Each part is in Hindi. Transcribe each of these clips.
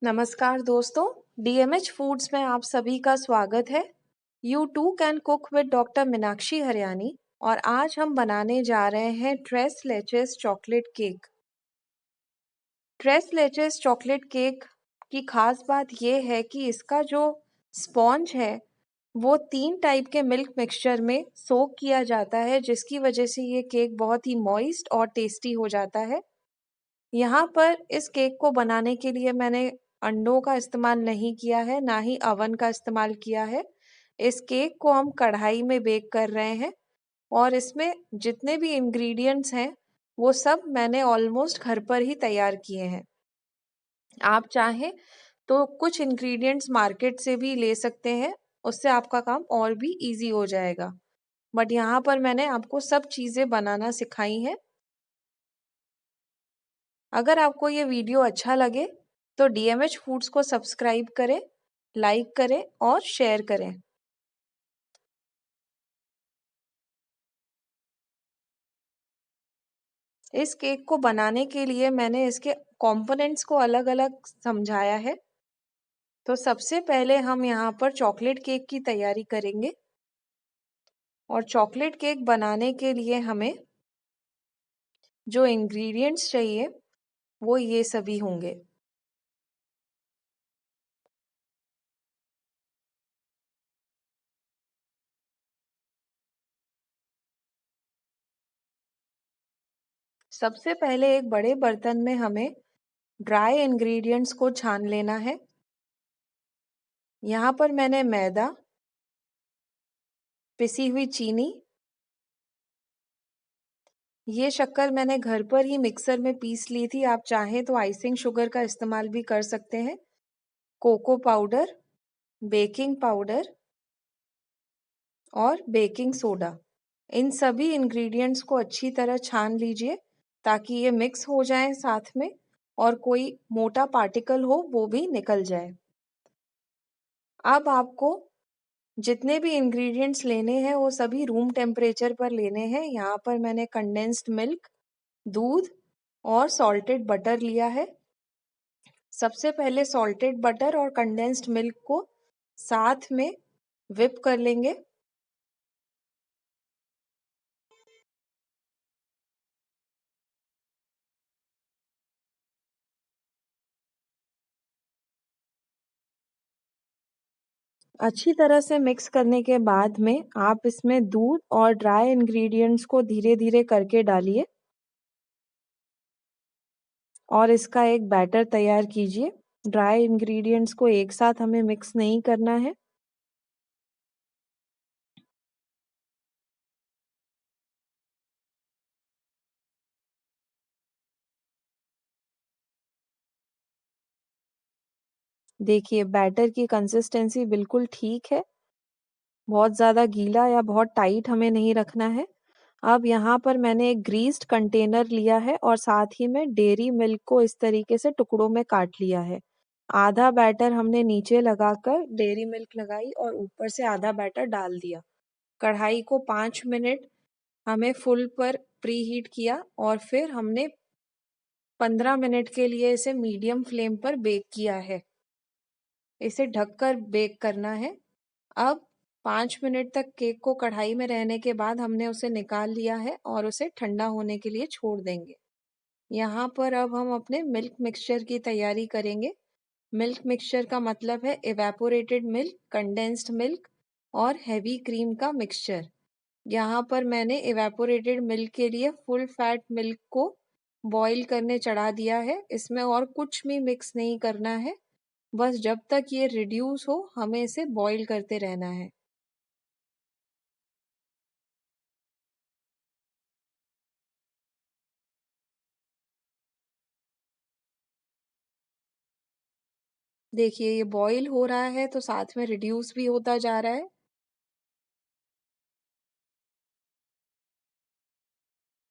नमस्कार दोस्तों, डीएमएच फूड्स में आप सभी का स्वागत है। You too can cook with doctor Meenakshi Hariyani और आज हम बनाने जा रहे हैं tres leches chocolate cake. Tres leches chocolate cake की खास बात यह है कि इसका जो स्पॉन्ज है वो 3 टाइप के मिल्क मिक्सचर में सोक किया जाता है, जिसकी वजह से ये केक बहुत ही मॉइस्ट और टेस्टी हो जाता है। यहाँ पर इस केक को बनाने के लिए मैंने अंडों का इस्तेमाल नहीं किया है, ना ही अवन का इस्तेमाल किया है। इस केक को हम कढ़ाई में बेक कर रहे हैं और इसमें जितने भी इंग्रेडिएंट्स हैं वो सब मैंने ऑलमोस्ट घर पर ही तैयार किए हैं। आप चाहें तो कुछ इंग्रेडिएंट्स मार्केट से भी ले सकते हैं, उससे आपका काम और भी इजी हो जाएगा। बट यहाँ पर मैंने आपको सब चीज़ें बनाना सिखाई हैं। अगर आपको ये वीडियो अच्छा लगे तो डीएमएच फूड्स को सब्सक्राइब करें, लाइक करें और शेयर करें। इस केक को बनाने के लिए मैंने इसके कंपोनेंट्स को अलग-अलग समझाया है। तो सबसे पहले हम यहाँ पर चॉकलेट केक की तैयारी करेंगे और चॉकलेट केक बनाने के लिए हमें जो इंग्रेडिएंट्स चाहिए वो ये सभी होंगे। सबसे पहले एक बड़े बर्तन में हमें ड्राई इंग्रेडिएंट्स को छान लेना है। यहाँ पर मैंने मैदा, पिसी हुई चीनी, ये शक्कर मैंने घर पर ही मिक्सर में पीस ली थी। आप चाहें तो आइसिंग शुगर का इस्तेमाल भी कर सकते हैं। कोको पाउडर, बेकिंग पाउडर और बेकिंग सोडा, इन सभी इंग्रेडिएंट्स को अच्छी तरह छान लीजिए ताकि ये मिक्स हो जाए साथ में और कोई मोटा पार्टिकल हो वो भी निकल जाए। अब आपको जितने भी इंग्रेडिएंट्स लेने हैं वो सभी रूम टेम्परेचर पर लेने हैं। यहाँ पर मैंने कंडेंस्ड मिल्क, दूध और सॉल्टेड बटर लिया है। सबसे पहले सॉल्टेड बटर और कंडेंस्ड मिल्क को साथ में विप कर लेंगे। अच्छी तरह से मिक्स करने के बाद में आप इसमें दूध और ड्राई इंग्रेडिएंट्स को धीरे-धीरे करके डालिए और इसका एक बैटर तैयार कीजिए। ड्राई इंग्रेडिएंट्स को एक साथ हमें मिक्स नहीं करना है। देखिए बैटर की कंसिस्टेंसी बिल्कुल ठीक है। बहुत ज़्यादा गीला या बहुत टाइट हमें नहीं रखना है। अब यहाँ पर मैंने एक ग्रीस्ड कंटेनर लिया है और साथ ही में डेयरी मिल्क को इस तरीके से टुकड़ों में काट लिया है। आधा बैटर हमने नीचे लगाकर डेयरी मिल्क लगाई और ऊपर से आधा बैटर डाल दिया। कढ़ाई को 5 मिनट हमें फुल पर प्री हीट किया और फिर हमने 15 मिनट के लिए इसे मीडियम फ्लेम पर बेक किया है। इसे ढककर बेक करना है। अब 5 मिनट तक केक को कढ़ाई में रहने के बाद हमने उसे निकाल लिया है और उसे ठंडा होने के लिए छोड़ देंगे। यहाँ पर अब हम अपने मिल्क मिक्सचर की तैयारी करेंगे। मिल्क मिक्सचर का मतलब है इवेपोरेटेड मिल्क, कंडेंस्ड मिल्क और हेवी क्रीम का मिक्सचर। यहाँ पर मैंने इवेपोरेटेड मिल्क के लिए फुल फैट मिल्क को बॉईल करने चढ़ा दिया है। इसमें और कुछ भी मिक्स नहीं करना है, बस जब तक ये रिड्यूस हो हमें इसे बॉईल करते रहना है। देखिए ये बॉईल हो रहा है तो साथ में रिड्यूस भी होता जा रहा है।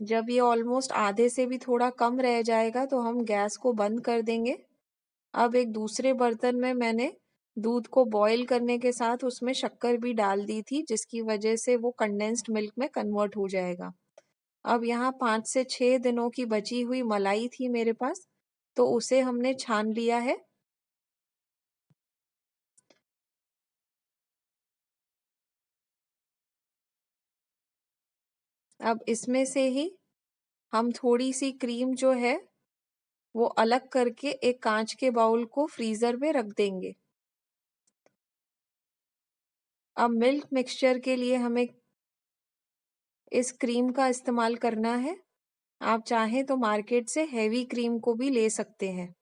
जब ये ऑलमोस्ट आधे से भी थोड़ा कम रह जाएगा तो हम गैस को बंद कर देंगे। अब एक दूसरे बर्तन में मैंने दूध को बॉईल करने के साथ उसमें शक्कर भी डाल दी थी, जिसकी वजह से वो कंडेंस्ड मिल्क में कन्वर्ट हो जाएगा। अब यहाँ 5 से 6 दिनों की बची हुई मलाई थी मेरे पास, तो उसे हमने छान लिया है अब इसमें से ही हम थोड़ी सी क्रीम जो है वो अलग करके एक कांच के बाउल को फ्रीजर में रख देंगे। अब मिल्क मिक्सचर के लिए हमें इस क्रीम का इस्तेमाल करना है। आप चाहें तो मार्केट से हेवी क्रीम को भी ले सकते हैं।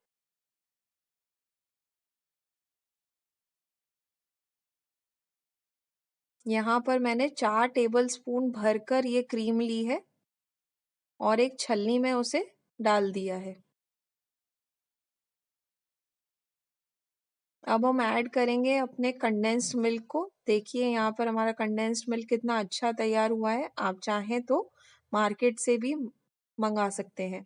यहाँ पर मैंने 4 टेबलस्पून भरकर ये क्रीम ली है और एक छलनी में उसे डाल दिया है। अब हम ऐड करेंगे अपने कंडेंस्ड मिल्क को। देखिए यहाँ पर हमारा कंडेंस्ड मिल्क कितना अच्छा तैयार हुआ है। आप चाहें तो मार्केट से भी मंगा सकते हैं।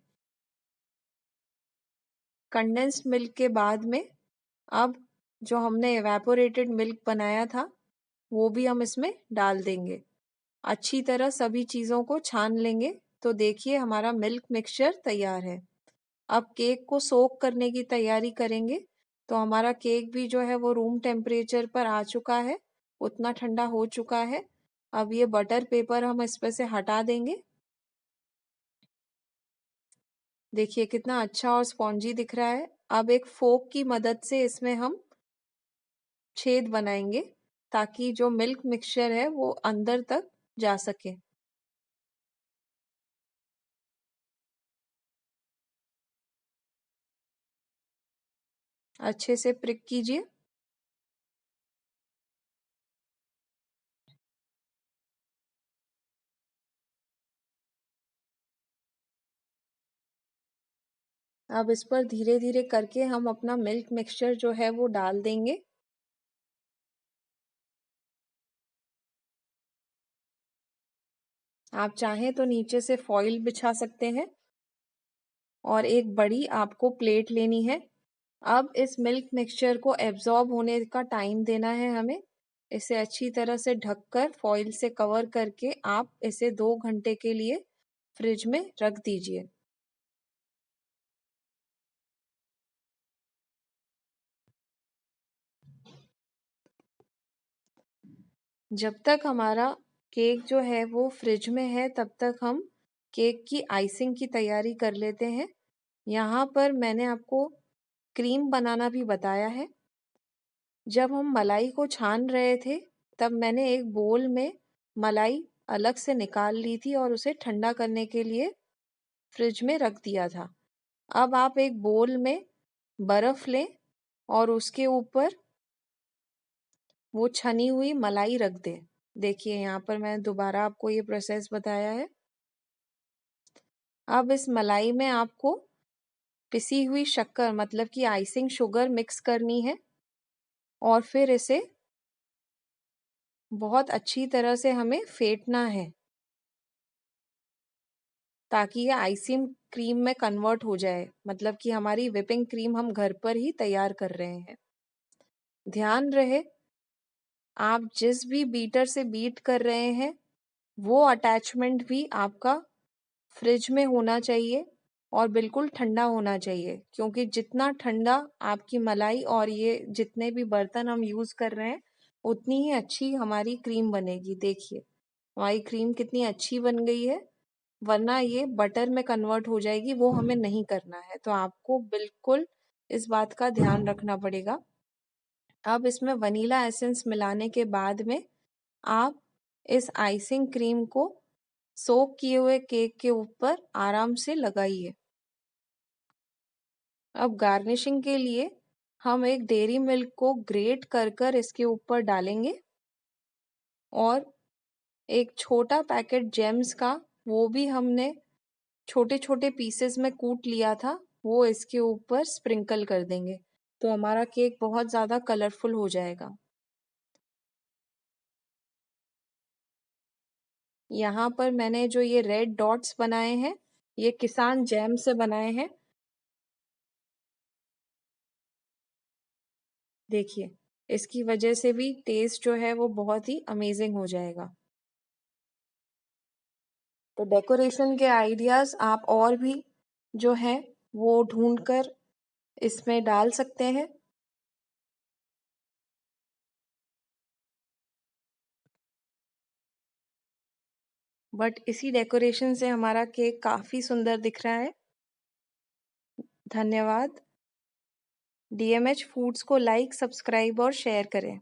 कंडेंस्ड मिल्क के बाद में अब जो हमने एवेपोरेटेड मिल्क बनाया था वो भी हम इसमें डाल देंगे। अच्छी तरह सभी चीज़ों को छान लेंगे। तो देखिए हमारा मिल्क मिक्सचर तैयार है। अब केक को सोक करने की तैयारी करेंगे। तो हमारा केक भी जो है वो रूम टेम्परेचर पर आ चुका है, उतना ठंडा हो चुका है। अब ये बटर पेपर हम इस पे से हटा देंगे। देखिए कितना अच्छा और स्पॉन्जी दिख रहा है। अब एक फोक की मदद से इसमें हम छेद बनाएंगे ताकि जो मिल्क मिक्सचर है वो अंदर तक जा सके। अच्छे से प्रिक कीजिए। अब इस पर धीरे धीरे करके हम अपना मिल्क मिक्सचर जो है वो डाल देंगे। आप चाहें तो नीचे से फॉइल बिछा सकते हैं और एक बड़ी आपको प्लेट लेनी है। अब इस मिल्क मिक्सचर को एब्जॉर्ब होने का टाइम देना है हमें। इसे अच्छी तरह से ढककर फॉइल से कवर करके आप इसे 2 घंटे के लिए फ्रिज में रख दीजिए। जब तक हमारा केक जो है वो फ्रिज में है तब तक हम केक की आइसिंग की तैयारी कर लेते हैं। यहाँ पर मैंने आपको क्रीम बनाना भी बताया है। जब हम मलाई को छान रहे थे तब मैंने एक बोल में मलाई अलग से निकाल ली थी और उसे ठंडा करने के लिए फ्रिज में रख दिया था। अब आप एक बोल में बर्फ लें और उसके ऊपर वो छनी हुई मलाई रख दें। देखिए यहाँ पर मैंने दोबारा आपको ये प्रोसेस बताया है। अब इस मलाई में आपको पिसी हुई शक्कर मतलब कि आइसिंग शुगर मिक्स करनी है और फिर इसे बहुत अच्छी तरह से हमें फेंटना है ताकि ये आइसिंग क्रीम में कन्वर्ट हो जाए। मतलब कि हमारी व्हिपिंग क्रीम हम घर पर ही तैयार कर रहे हैं। ध्यान रहे आप जिस भी बीटर से बीट कर रहे हैं वो अटैचमेंट भी आपका फ्रिज में होना चाहिए और बिल्कुल ठंडा होना चाहिए, क्योंकि जितना ठंडा आपकी मलाई और ये जितने भी बर्तन हम यूज कर रहे हैं उतनी ही अच्छी हमारी क्रीम बनेगी। देखिए हमारी क्रीम कितनी अच्छी बन गई है, वरना ये बटर में कन्वर्ट हो जाएगी, वो हमें नहीं करना है। तो आपको बिल्कुल इस बात का ध्यान रखना पड़ेगा। अब इसमें वनीला एसेंस मिलाने के बाद में आप इस आइसिंग क्रीम को सोक किए हुए केक के ऊपर आराम से लगाइए। अब गार्निशिंग के लिए हम एक डेयरी मिल्क को ग्रेट कर कर इसके ऊपर डालेंगे और एक छोटा पैकेट जेम्स का वो भी हमने छोटे छोटे पीसेस में कूट लिया था, वो इसके ऊपर स्प्रिंकल कर देंगे। तो हमारा केक बहुत ज़्यादा कलरफुल हो जाएगा। यहाँ पर मैंने जो ये रेड डॉट्स बनाए हैं ये किसान जैम से बनाए हैं। देखिए इसकी वजह से भी टेस्ट जो है वो बहुत ही अमेजिंग हो जाएगा। तो डेकोरेशन के आइडियाज आप और भी जो है वो ढूंढ कर इसमें डाल सकते हैं। बट इसी डेकोरेशन से हमारा केक काफ़ी सुंदर दिख रहा है। धन्यवाद। डीएमएच फूड्स को लाइक, सब्सक्राइब और शेयर करें।